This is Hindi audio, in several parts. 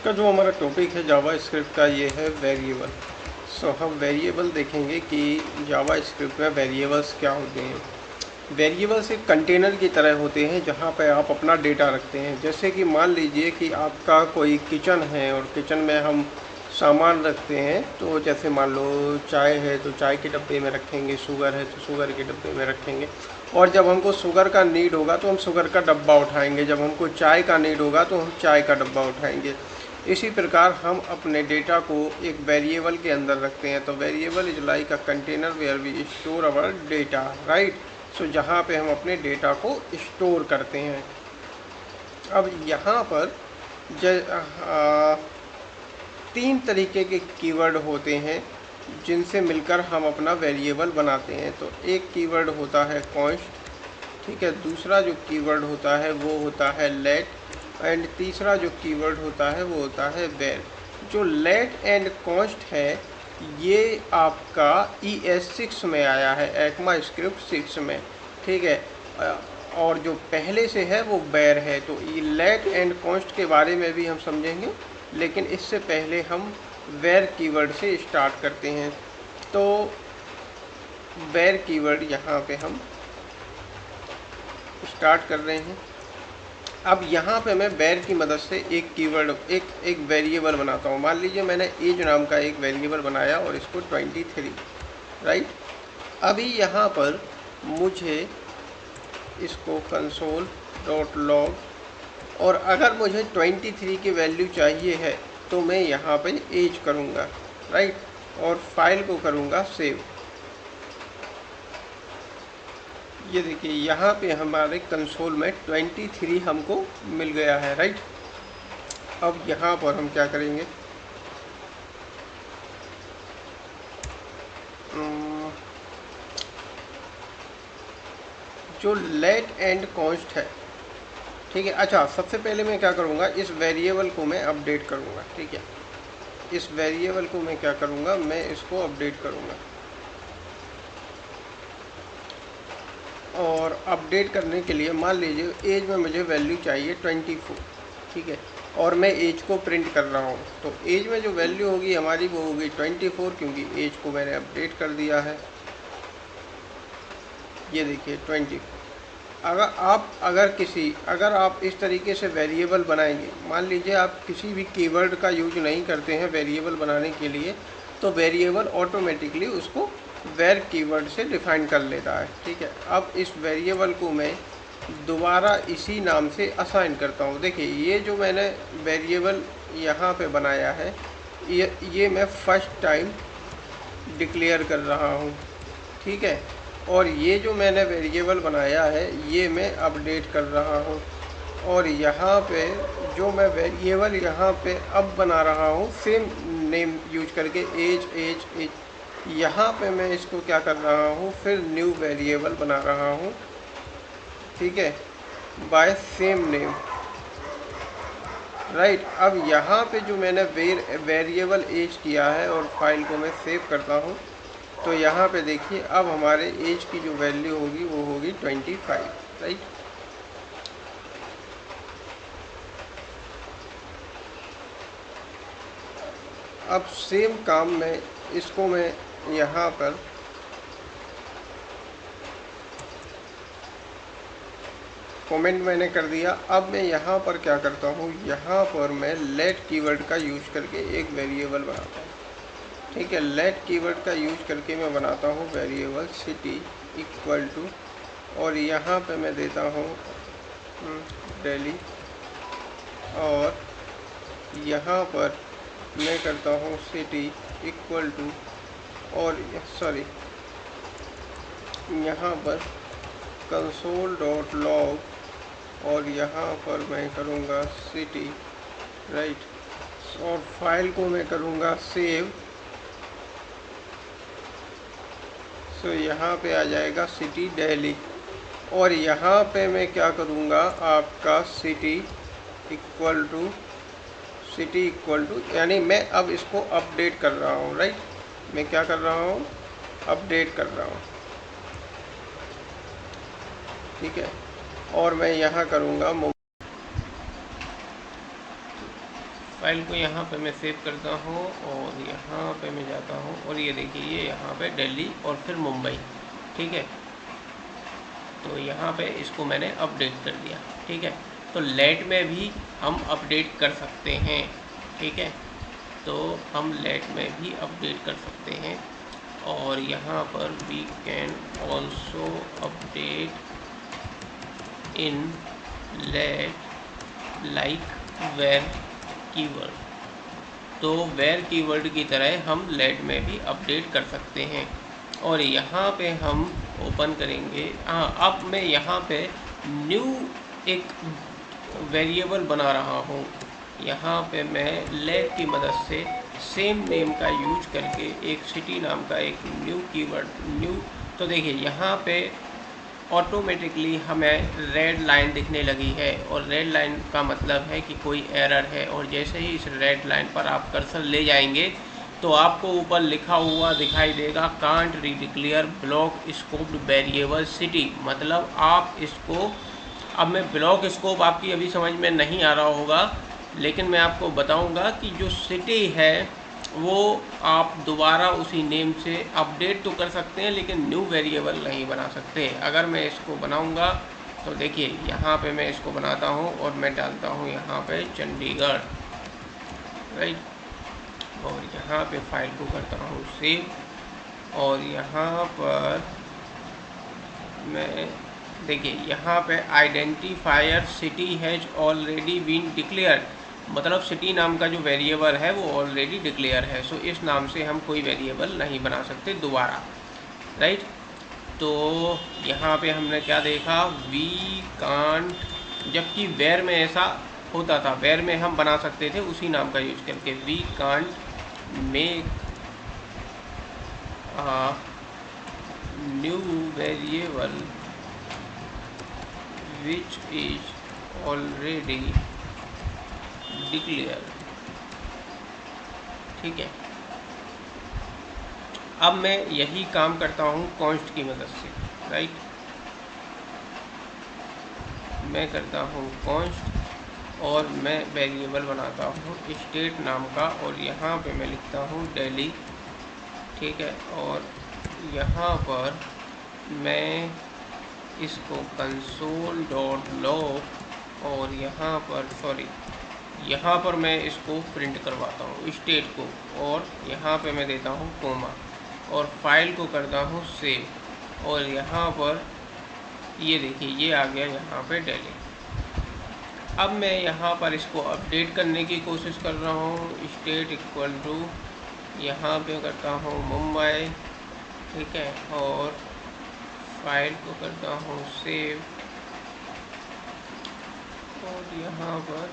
का जो हमारा टॉपिक है जावा स्क्रिप्ट का ये है वेरिएबल। हम वेरिएबल देखेंगे कि जावा स्क्रिप्ट में वेरिएबल्स क्या होते हैं। वेरिएबल्स एक कंटेनर की तरह होते हैं जहाँ पे आप अपना डेटा रखते हैं। जैसे कि मान लीजिए कि आपका कोई किचन है और किचन में हम सामान रखते हैं, तो जैसे मान लो चाय है तो चाय के डब्बे में रखेंगे, शुगर है तो शुगर के डब्बे में रखेंगे, और जब हमको शुगर का नीड होगा तो हम शुगर का डब्बा उठाएंगे, जब हमको चाय का नीड होगा तो हम चाय का डब्बा उठाएंगे। इसी प्रकार हम अपने डेटा को एक वेरिएबल के अंदर रखते हैं। तो variable is like a container where we store our data, right. So जहाँ पे हम अपने डेटा को स्टोर करते हैं। अब यहाँ पर तीन तरीके के कीवर्ड होते हैं जिनसे मिलकर हम अपना वेरिएबल बनाते हैं। तो एक कीवर्ड होता है कॉन्स्ट, ठीक है। दूसरा जो कीवर्ड होता है वो होता है लेट, एंड तीसरा जो कीवर्ड होता है वो होता है वेर। जो लेट एंड कॉन्स्ट है ये आपका ES6 में आया है, एक्मा स्क्रिप्ट 6 में, ठीक है। और जो पहले से है वो वेर है। तो ये लेट एंड कॉन्स्ट के बारे में भी हम समझेंगे, लेकिन इससे पहले हम वेर कीवर्ड से स्टार्ट करते हैं। तो वेर कीवर्ड यहाँ पे हम स्टार्ट कर रहे हैं। अब यहाँ पे मैं वेर की मदद से एक कीवर्ड एक वेरिएबल बनाता हूँ। मान लीजिए मैंने एज नाम का एक वेरिएबल बनाया और इसको 23, राइट। अभी यहाँ पर मुझे इसको console.log, और अगर मुझे 23 की वैल्यू चाहिए है तो मैं यहाँ पे एज करूँगा, राइट, और फाइल को करूँगा सेव। ये देखिए यहाँ पे हमारे कंसोल में 23 हमको मिल गया है, राइट। अब यहाँ पर हम क्या करेंगे, जो लेट एंड कॉन्स्ट है, ठीक है। अच्छा, सबसे पहले मैं क्या करूँगा, इस वेरिएबल को मैं अपडेट करूँगा, ठीक है। इस वेरिएबल को मैं क्या करूँगा, मैं इसको अपडेट करूँगा, और अपडेट करने के लिए मान लीजिए एज में मुझे वैल्यू चाहिए 24, ठीक है, और मैं एज को प्रिंट कर रहा हूँ। तो एज में जो वैल्यू होगी हमारी वो होगी 24, क्योंकि एज को मैंने अपडेट कर दिया है। ये देखिए 24। अगर आप इस तरीके से वेरिएबल बनाएंगे, मान लीजिए आप किसी भी कीवर्ड का यूज नहीं करते हैं वेरिएबल बनाने के लिए, तो वेरिएबल ऑटोमेटिकली उसको वेर कीवर्ड से डिफाइन कर लेता है, ठीक है। अब इस वेरिएबल को मैं दोबारा इसी नाम से असाइन करता हूँ। देखिए ये जो मैंने वेरिएबल यहाँ पे बनाया है ये मैं फर्स्ट टाइम डिक्लेयर कर रहा हूँ, ठीक है। और ये जो मैंने वेरिएबल बनाया है ये मैं अपडेट कर रहा हूँ, और यहाँ पे जो मैं वेरिएबल यहाँ पे अब बना रहा हूँ सेम नेम यूज करके एज, यहाँ पे मैं इसको क्या कर रहा हूँ, फिर न्यू वेरिएबल बना रहा हूँ, ठीक है, बाय सेम नेम, राइट। अब यहाँ पे जो मैंने वेरिएबल एज किया है और फाइल को मैं सेव करता हूँ, तो यहाँ पे देखिए अब हमारे एज की जो वैल्यू होगी वो होगी 25, राइट। अब सेम काम में इसको मैं यहाँ पर कमेंट मैंने कर दिया। अब मैं यहाँ पर क्या करता हूँ, यहाँ पर मैं लेट कीवर्ड का यूज करके एक वेरिएबल बनाता हूँ, ठीक है। लेट कीवर्ड का यूज करके मैं बनाता हूँ वेरिएबल सिटी इक्वल टू, और यहाँ पे मैं देता हूँ दिल्ली, और यहाँ पर मैं करता हूँ सिटी इक्वल टू, और सॉरी यहाँ पर console.log, और यहाँ पर मैं करूँगा सिटी, राइट, और फाइल को मैं करूँगा सेव। सो यहाँ पे आ जाएगा सिटी दिल्ली, और यहाँ पे मैं क्या करूँगा, आपका सिटी इक्वल टू यानी मैं अब इसको अपडेट कर रहा हूँ, राइट। मैं क्या कर रहा हूँ, अपडेट कर रहा हूँ, ठीक है। और मैं यहाँ करूँगा फाइल को यहाँ पे मैं सेव करता हूँ और यहाँ पे मैं जाता हूँ और ये देखिए ये यहाँ पे दिल्ली और फिर मुंबई, ठीक है। तो यहाँ पे इसको मैंने अपडेट कर दिया, ठीक है। तो लेट में भी हम अपडेट कर सकते हैं, ठीक है। तो हम लेट में भी अपडेट कर सकते हैं और यहाँ पर we can also update in let like var keyword. तो वेर कीवर्ड की तरह हम लेट में भी अपडेट कर सकते हैं। और यहाँ पे हम ओपन करेंगे, हाँ अब मैं यहाँ पे न्यू एक वेरिएबल बना रहा हूँ। यहाँ पे मैं लेट की मदद से सेम नेम का यूज करके एक सिटी नाम का एक न्यू कीवर्ड न्यू, तो देखिए यहाँ पे ऑटोमेटिकली हमें रेड लाइन दिखने लगी है और रेड लाइन का मतलब है कि कोई एरर है। और जैसे ही इस रेड लाइन पर आप कर्सर ले जाएंगे तो आपको ऊपर लिखा हुआ दिखाई देगा can't redeclare block scoped variable city. मतलब आप इसको, अब मैं ब्लॉक स्कोप आपकी अभी समझ में नहीं आ रहा होगा, लेकिन मैं आपको बताऊंगा कि जो सिटी है वो आप दोबारा उसी नेम से अपडेट तो कर सकते हैं लेकिन न्यू वेरिएबल नहीं बना सकते। अगर मैं इसको बनाऊंगा तो देखिए यहाँ पे मैं इसको बनाता हूँ और मैं डालता हूँ यहाँ पे चंडीगढ़, राइट। और यहाँ पे फाइल को करता हूँ सेव और यहाँ पर मैं देखिए यहाँ पे identifier city has already been declared, मतलब सिटी नाम का जो वेरिएबल है वो ऑलरेडी डिक्लेयर है। सो इस नाम से हम कोई वेरिएबल नहीं बना सकते दोबारा, राइट। तो यहाँ पे हमने क्या देखा, वी कांट, जबकि वेर में ऐसा होता था, वेर में हम बना सकते थे उसी नाम का यूज करके। We can't make new variable which is already declare, ठीक है। अब मैं यही काम करता हूँ कॉन्स्ट की मदद से, राइट। मैं करता हूँ कॉन्स्ट और मैं वेरिएबल बनाता हूँ स्टेट नाम का और यहाँ पे मैं लिखता हूँ दिल्ली, ठीक है। और यहाँ पर मैं इसको कंसोल डॉट लॉग और यहाँ पर मैं इसको प्रिंट करवाता हूँ स्टेट को और यहाँ पे मैं देता हूँ कोमा और फाइल को करता हूँ सेव और यहाँ पर ये देखिए ये आ गया यहाँ पे दिल्ली। अब मैं यहाँ पर इसको अपडेट करने की कोशिश कर रहा हूँ, स्टेट इक्वल टू यहाँ पे करता हूँ मुंबई, ठीक है। और फाइल को करता हूँ सेव और यहाँ पर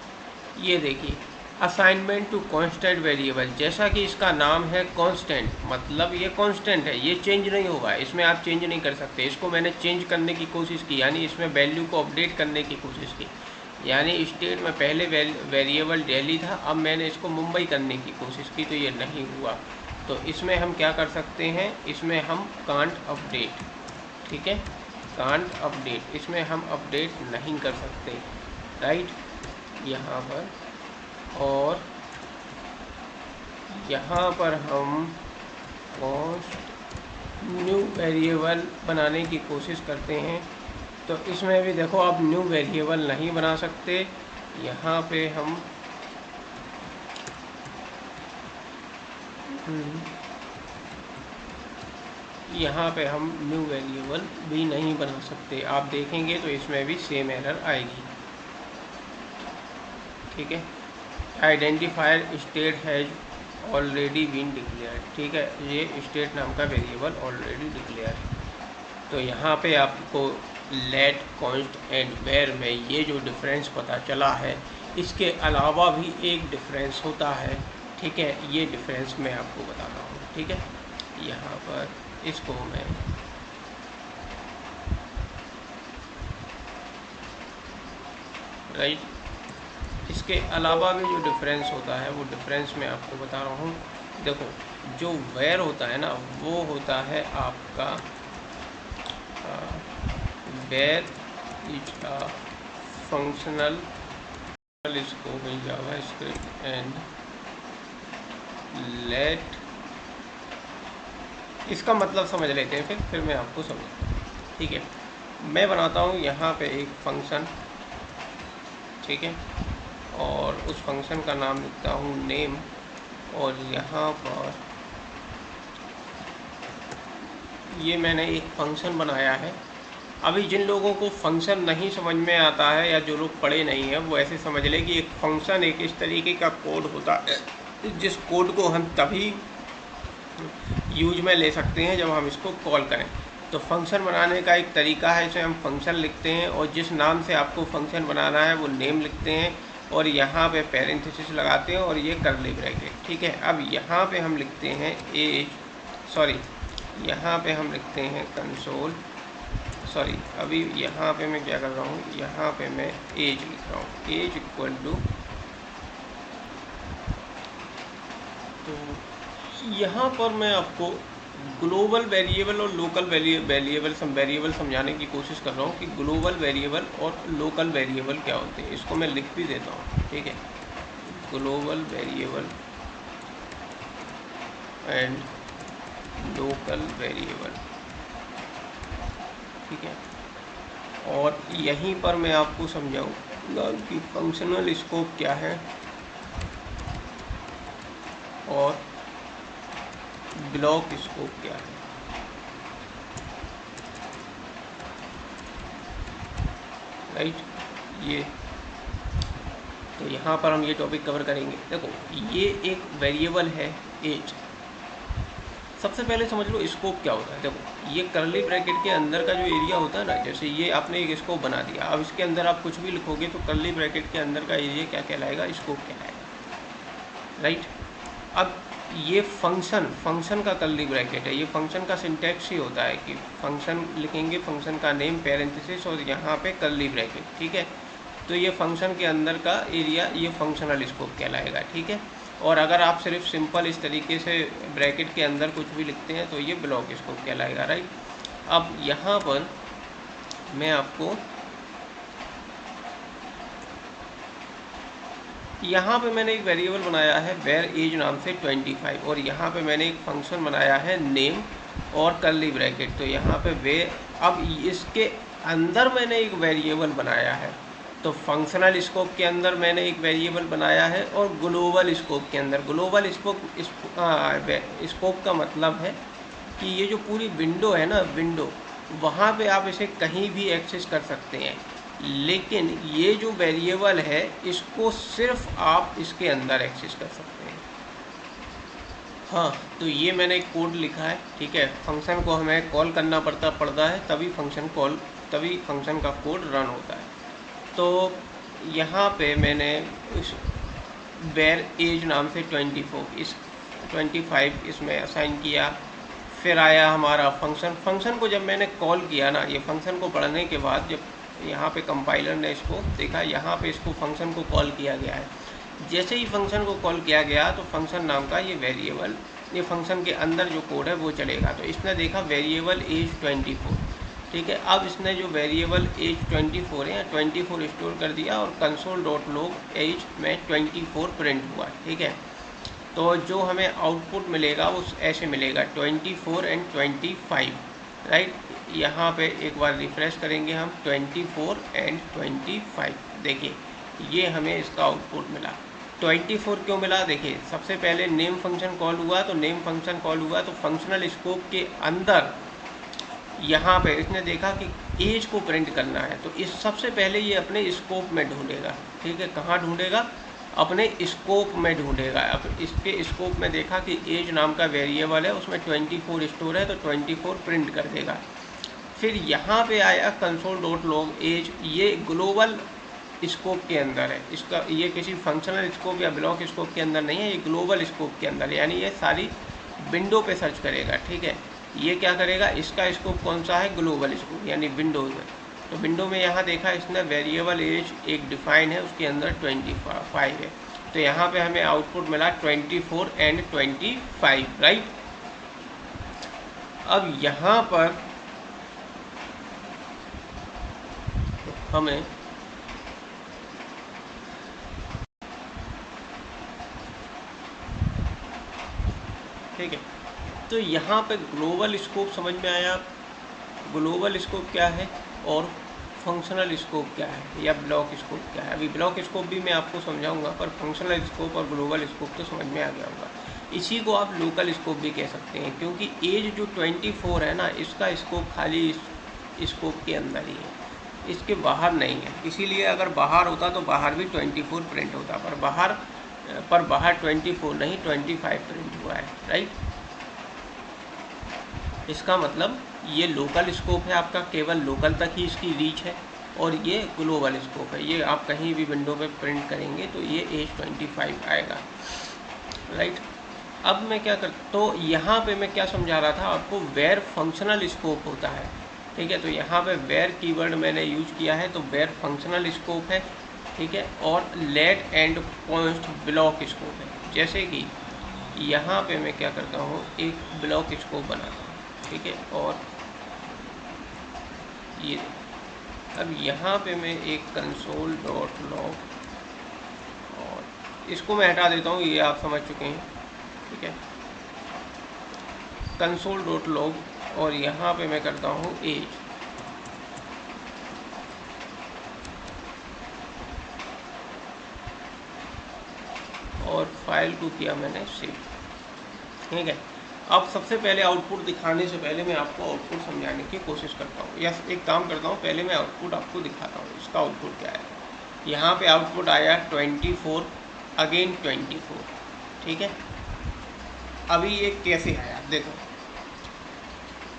ये देखिए असाइनमेंट टू कांस्टेंट वेरिएबल, जैसा कि इसका नाम है कांस्टेंट, मतलब ये कांस्टेंट है, ये चेंज नहीं होगा, इसमें आप चेंज नहीं कर सकते। इसको मैंने चेंज करने की कोशिश की, यानी इसमें वैल्यू को अपडेट करने की कोशिश की। यानी स्टेट में पहले वेरिएबल दिल्ली था, अब मैंने इसको मुंबई करने की कोशिश की तो ये नहीं हुआ। तो इसमें हम क्या कर सकते हैं, इसमें हम कांट अपडेट, ठीक है, कांट अपडेट, इसमें हम अपडेट नहीं कर सकते, राइट। यहाँ पर और यहाँ पर हम कॉन्स्ट न्यू वेरिएबल बनाने की कोशिश करते हैं तो इसमें भी देखो आप न्यू वेरिएबल नहीं बना सकते। यहाँ पे हम न्यू वेरिएबल भी नहीं बना सकते। आप देखेंगे तो इसमें भी सेम एरर आएगी, ठीक है। Identifier state has already been declared, ठीक है, ये स्टेट नाम का वेरिएबल ऑलरेडी डिक्लेयर है। तो यहाँ पे आपको लेट, कॉन्स्ट एंड वेर में ये जो डिफरेंस पता चला है, इसके अलावा भी एक डिफरेंस होता है, ठीक है। ये डिफरेंस मैं आपको बताता हूँ, ठीक है। यहाँ पर इसको मैं राइट, इसके अलावा भी जो डिफरेंस होता है वो डिफरेंस मैं आपको बता रहा हूँ। देखो जो वेर होता है ना वो होता है आपका var is a functional functional scope in JavaScript and let, इसका मतलब समझ लेते हैं फिर मैं आपको समझाता हूँ। ठीक है, मैं बनाता हूँ यहाँ पे एक फंक्शन, ठीक है, और उस फंक्शन का नाम लिखता हूँ नेम, और यहाँ पर ये मैंने एक फंक्शन बनाया है। अभी जिन लोगों को फंक्शन नहीं समझ में आता है या जो लोग पढ़े नहीं हैं वो ऐसे समझ लें कि एक फंक्शन एक इस तरीके का कोड होता है जिस कोड को हम तभी यूज में ले सकते हैं जब हम इसको कॉल करें। तो फंक्शन बनाने का एक तरीका है, इसे हम फंक्शन लिखते हैं और जिस नाम से आपको फंक्शन बनाना है वो नेम लिखते हैं और यहाँ पे पैरेंथेसिस लगाते हैं और ये कर्ली ब्रैकेट। ठीक है, अब यहाँ पे हम लिखते हैं यहाँ पे हम लिखते हैं कंसोल, अभी यहाँ पे मैं क्या कर रहा हूँ, यहाँ पे मैं एज लिख रहा हूँ, एज इक्वल टू, तो यहाँ पर मैं आपको ग्लोबल वेरिएबल और लोकल वेरिएबल समझाने की कोशिश कर रहा हूँ कि ग्लोबल वेरिएबल और लोकल वेरिएबल क्या होते हैं। इसको मैं लिख भी देता हूँ, ठीक है, global variable and local variable, ठीक है। और यहीं पर मैं आपको समझाऊंगा कि फंक्शनल स्कोप क्या है और ब्लॉक स्कोप क्या है। राइट, ये तो यहाँ पर हम ये टॉपिक कवर करेंगे। देखो, ये एक वेरिएबल है एज। सबसे पहले समझ लो स्कोप क्या होता है। देखो, ये कर्ली ब्रैकेट के अंदर का जो एरिया होता है ना, जैसे ये आपने एक स्कोप बना दिया, अब इसके अंदर आप कुछ भी लिखोगे तो कर्ली ब्रैकेट के अंदर का एरिया क्या कहलाएगा, स्कोप कहलाएगा। राइट, अब ये फंक्शन का कर्ली ब्रैकेट है। ये फंक्शन का सिंटैक्स ही होता है कि फंक्शन लिखेंगे, फंक्शन का नेम, पैरेंथेसिस और यहाँ पे कर्ली ब्रैकेट, ठीक है। तो ये फंक्शन के अंदर का एरिया ये फंक्शनल स्कोप कहलाएगा, ठीक है। और अगर आप सिर्फ सिंपल इस तरीके से ब्रैकेट के अंदर कुछ भी लिखते हैं तो ये ब्लॉक स्कोप कहलाएगा। राइट, अब यहाँ पर मैं आपको यहाँ पे मैंने एक वेरिएबल बनाया है वेर एज नाम से 25 और यहाँ पे मैंने एक फंक्शन बनाया है नेम और कर्ली ब्रैकेट। तो यहाँ पे अब इसके अंदर मैंने एक वेरिएबल बनाया है। तो फंक्शनल स्कोप के अंदर मैंने एक वेरिएबल बनाया है और ग्लोबल स्कोप के अंदर, ग्लोबल स्कोप का मतलब है कि ये जो पूरी विंडो है ना, विंडो, वहाँ पे आप इसे कहीं भी एक्सेस कर सकते हैं, लेकिन ये जो वेरिएबल है इसको सिर्फ आप इसके अंदर एक्सेस कर सकते हैं। हाँ, तो ये मैंने एक कोड लिखा है, ठीक है। फंक्शन को हमें कॉल करना पड़ता है, तभी फंक्शन का कोड रन होता है। तो यहाँ पे मैंने इस वेर एज नाम से 25 इसमें असाइन किया। फिर आया हमारा फंक्शन को जब मैंने कॉल किया ना, ये फंक्शन को पढ़ने के बाद जब यहाँ पे कंपाइलर ने इसको देखा, यहाँ पे इसको फंक्शन को कॉल किया गया है। जैसे ही फंक्शन को कॉल किया गया तो फंक्शन नाम का ये वेरिएबल, ये फंक्शन के अंदर जो कोड है वो चलेगा। तो इसने देखा वेरिएबल एज 24, ठीक है। अब इसने जो वेरिएबल एज 24 है, 24 स्टोर कर दिया और console.log एज में 24 प्रिंट हुआ, ठीक है। तो जो हमें आउटपुट मिलेगा वो ऐसे मिलेगा 24 एंड 25। राइट, यहाँ पे एक बार रिफ्रेश करेंगे हम, 24 एंड 25, देखिए ये हमें इसका आउटपुट मिला। 24 क्यों मिला, देखिए सबसे पहले नेम फंक्शन कॉल हुआ, तो नेम फंक्शन कॉल हुआ तो फंक्शनल स्कोप के अंदर यहाँ पे इसने देखा कि एज को प्रिंट करना है, तो इस सबसे पहले ये अपने स्कोप में ढूंढेगा, ठीक है। कहाँ ढूंढेगा, अपने स्कोप में ढूंढेगा। अब इसके स्कोप में देखा कि एज नाम का वेरिएबल है, उसमें 24 स्टोर है, तो 24 प्रिंट कर देगा। फिर यहाँ पे आया console.log एज, ये ग्लोबल स्कोप के अंदर है, इसका ये किसी फंक्शनल स्कोप या ब्लॉक स्कोप के अंदर नहीं है, ये ग्लोबल स्कोप के अंदर, यानी ये सारी विंडो पे सर्च करेगा, ठीक है। ये क्या करेगा, इसका स्कोप कौन सा है, ग्लोबल स्कोप, यानी विंडोज़ में। तो विंडो में यहाँ देखा इसने वेरिएबल एज एक डिफाइन है, उसके अंदर 25 है। तो यहाँ पे हमें आउटपुट मिला 24 एंड 25। राइट, अब यहाँ पर हमें ठीक है। तो यहाँ पे ग्लोबल स्कोप समझ में आया। ग्लोबल स्कोप क्या है और फंक्शनल स्कोप क्या है या ब्लॉक स्कोप क्या है। अभी ब्लॉक स्कोप भी मैं आपको समझाऊंगा, पर फंक्शनल स्कोप और ग्लोबल स्कोप तो समझ में आ गया होगा। इसी को आप लोकल स्कोप भी कह सकते हैं, क्योंकि एज जो 24 है ना, इसका स्कोप खाली इस स्कोप के अंदर ही है, इसके बाहर नहीं है। इसीलिए अगर बाहर होता तो बाहर भी 24 प्रिंट होता, पर बाहर 24 नहीं 25 प्रिंट हुआ है, राइट। इसका मतलब ये लोकल स्कोप है आपका, केवल लोकल तक ही इसकी रीच है, और ये ग्लोबल स्कोप है। ये आप कहीं भी विंडो पे प्रिंट करेंगे तो ये एज 25 आएगा, राइट। अब मैं क्या करता, तो यहाँ पे मैं क्या समझा रहा था आपको, वेयर फंक्शनल स्कोप होता है, ठीक है। तो यहाँ पे वेयर कीवर्ड मैंने यूज किया है, तो वेयर फंक्शनल स्कोप है, ठीक है। और let and point block scope है। जैसे कि यहाँ पे मैं क्या करता हूँ, एक ब्लॉक स्कोप बनाता हूँ, ठीक है। और ये अब यहाँ पे मैं एक कंसोल डॉट लॉग, और इसको मैं हटा देता हूँ, ये आप समझ चुके हैं, ठीक है। कंसोल डॉट लॉग, और यहाँ पे मैं करता हूँ एज, और फाइल को किया मैंने सेव, ठीक है। अब सबसे पहले आउटपुट दिखाने से पहले मैं आपको आउटपुट समझाने की कोशिश करता हूँ, या एक काम करता हूँ, पहले मैं आउटपुट आपको दिखाता हूँ। इसका आउटपुट क्या है, यहाँ पे आउटपुट आया 24 अगेन 24, ठीक है। अभी ये कैसे आया देखो,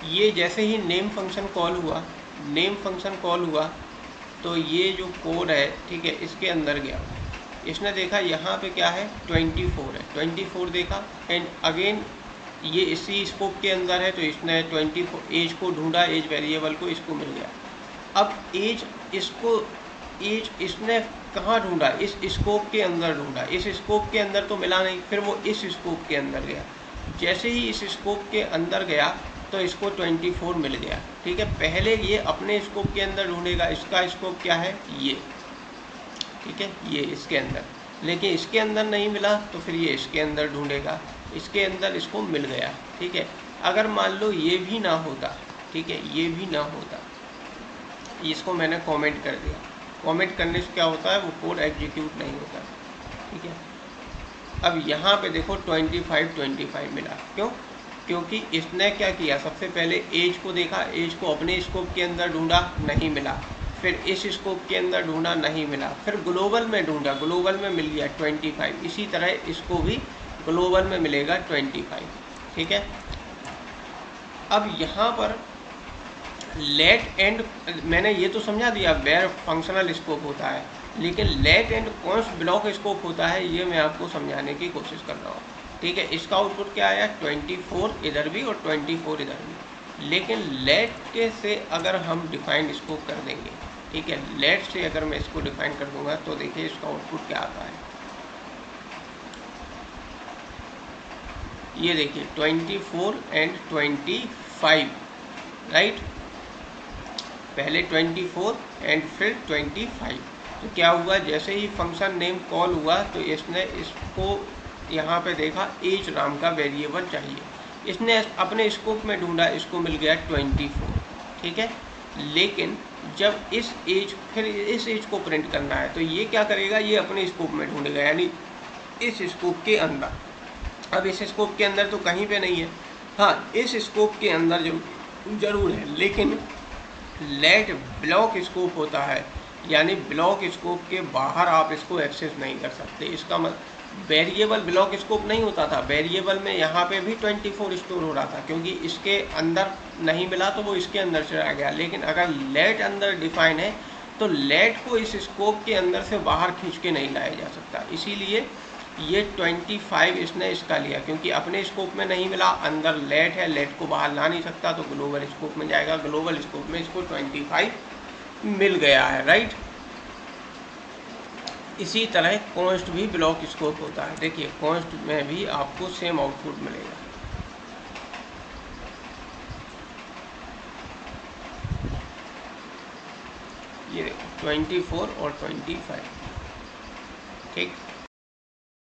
ये जैसे ही नेम फंक्शन कॉल हुआ तो ये जो कोड है, ठीक है, इसके अंदर गया, इसने देखा यहाँ पे क्या है 24 है, 24 देखा, एंड अगेन ये इसी स्कोप के अंदर है, तो इसने 24 एज को ढूंढा, एज वेरिएबल को, इसको मिल गया। अब एज इसने कहाँ ढूंढा, इस स्कोप के अंदर ढूंढा, इस स्कोप के अंदर तो मिला नहीं, फिर वो इस स्कोप के अंदर गया। जैसे ही इस स्कोप के अंदर गया तो इसको 24 मिल गया, ठीक है। पहले ये अपने स्कोप के अंदर ढूंढेगा, इसका स्कोप क्या है ये, ठीक है, ये इसके अंदर, लेकिन इसके अंदर नहीं मिला तो फिर ये इसके अंदर ढूंढेगा, इसके अंदर इसको मिल गया, ठीक है। अगर मान लो ये भी ना होता, ठीक है, ये भी ना होता, इसको मैंने कमेंट कर दिया, कमेंट करने से क्या होता है, वो कोड एग्जीक्यूट नहीं होता, ठीक है। अब यहाँ पे देखो 25 मिला, क्यों, क्योंकि इसने क्या किया, सबसे पहले एज को देखा, एज को अपने स्कोप के अंदर ढूंढा, नहीं मिला, फिर इस स्कोप के अंदर ढूंढा, नहीं मिला, फिर ग्लोबल में ढूंढा, ग्लोबल में मिल गया 25, इसी तरह इसको भी ग्लोबल में मिलेगा 25, ठीक है। अब यहाँ पर लेट एंड, मैंने ये तो समझा दिया वेयर फंक्शनल स्कोप होता है, लेकिन let and const block scope होता है, ये मैं आपको समझाने की कोशिश कर रहा हूँ, ठीक है। इसका आउटपुट क्या आया, 24 इधर भी और 24 इधर भी, लेकिन लेट के से अगर हम डिफाइंड स्कोप कर देंगे, ठीक है, लेट से अगर मैं इसको डिफाइन कर दूंगा तो देखिए इसका आउटपुट क्या आता है, ये देखिए 24 एंड 25, राइट, पहले 24 एंड फिर 25। तो क्या हुआ, जैसे ही फंक्शन नेम कॉल हुआ तो इसने इसको यहाँ पे देखा, एज नाम का वेरिएबल चाहिए, इसने अपने स्कोप में ढूंढा, इसको मिल गया 24, ठीक है। लेकिन जब फिर इस एज को प्रिंट करना है तो ये क्या करेगा, ये अपने स्कोप में ढूंढेगा, यानी इस स्कोप के अंदर। अब इस स्कोप के अंदर तो कहीं पे नहीं है, हाँ इस स्कोप के अंदर जरूर है, लेकिन लेट ब्लॉक स्कोप होता है, यानी ब्लॉक स्कोप के बाहर आप इसको एक्सेस नहीं कर सकते। इसका मतलब वेरिएबल ब्लॉक स्कोप नहीं होता था, वेरिएबल में यहाँ पे भी 24 स्टोर हो रहा था, क्योंकि इसके अंदर नहीं मिला तो वो इसके अंदर चला गया। लेकिन अगर लेट अंदर डिफाइन है तो लेट को इस स्कोप के अंदर से बाहर खींच के नहीं लाया जा सकता, इसीलिए ये 25 इसने इसका लिया, क्योंकि अपने स्कोप में नहीं मिला, अंदर लेट है, लेट को बाहर ला नहीं सकता, तो ग्लोबल स्कोप में जाएगा, ग्लोबल स्कोप में इसको 25 मिल गया है, राइट। इसी तरह कॉन्स्ट भी ब्लॉक स्कोप होता है, देखिए कॉन्स्ट में भी आपको सेम आउटपुट मिलेगा, ये 24 और 25, ठीक।